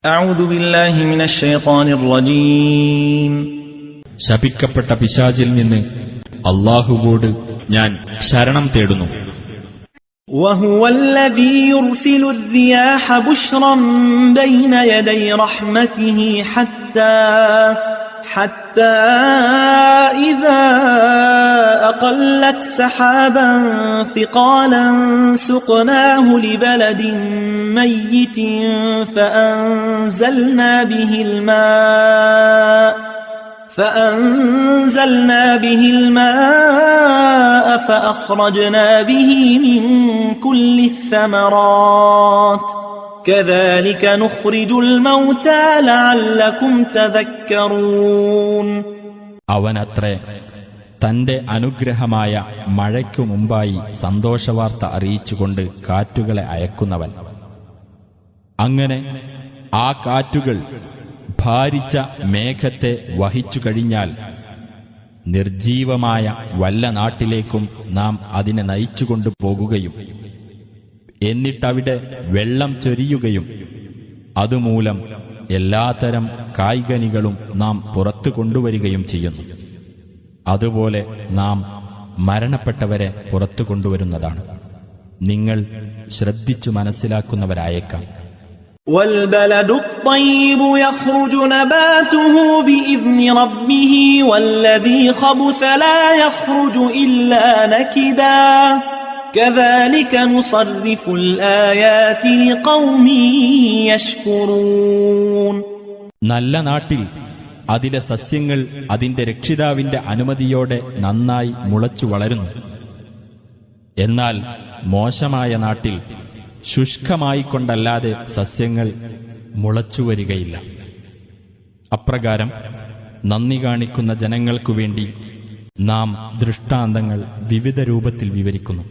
أعوذ بالله من الشيطان الرجيم ശപിക്കപ്പെട്ട പിശാചിൽ നിന്ന് അല്ലാഹുവോട് ഞാൻ ശരണം തേടുന്നു. وهو الذي يرسل الرياح بشرا بين يدي رحمته حتى إذا أقلت سحابا ثقالا سقناه لبلد ميت فأنزلنا به الماء فأخرجنا به من كل الثمرات كذلك نخرج الموتى لعلكم تذكرون. അവനത്രേ തന്റെ അനുഗ്രഹമായ മഴയ്ക്കു മുമ്പായി സന്തോഷവാർത്ത അറിയിച്ചുകൊണ്ട് കാറ്റുകളെ അയക്കുന്നവൻ. അങ്ങനെ ആ കാറ്റുകൾ ഭാരിച്ച മേഘത്തെ വഹിച്ചു കഴിഞ്ഞാൽ നിർജീവമായ വല്ല നാട്ടിലേക്കും നാം അതിനെ നയിച്ചുകൊണ്ടു പോകുകയും എന്നിട്ടവിടെ വെള്ളം ചൊരിയുകയും അതുമൂലം എല്ലാത്തരം കായ്കനികളും നാം പുറത്തു കൊണ്ടുവരികയും ചെയ്യുന്നു. അതുപോലെ നാം മരണപ്പെട്ടവരെ പുറത്തു കൊണ്ടുവരുന്നതാണ്. നിങ്ങൾ ശ്രദ്ധിച്ചു മനസ്സിലാക്കുന്നവരായേക്കാം. والبلد الطيب يخرج نباته بإذن ربه والذي خبث لا يخرج إلا نكدا كذلك نصرف الآيات لقوم يشكرون. നല്ല നാട്ടിൽ അതിലെ സസ്യങ്ങൾ അതിന്റെ രക്ഷിതാവിന്റെ അനുമതിയോടെ നന്നായി മുളച്ചു വളരുന്നു. എന്നാൽ മോശമായ നാട്ടിൽ ശുഷ്കമായിക്കൊണ്ടല്ലാതെ സസ്യങ്ങൾ മുളച്ചുവരികയില്ല. അപ്രകാരം നന്ദി കാണിക്കുന്ന ജനങ്ങൾക്കുവേണ്ടി നാം ദൃഷ്ടാന്തങ്ങൾ വിവിധ രൂപത്തിൽ വിവരിക്കുന്നു.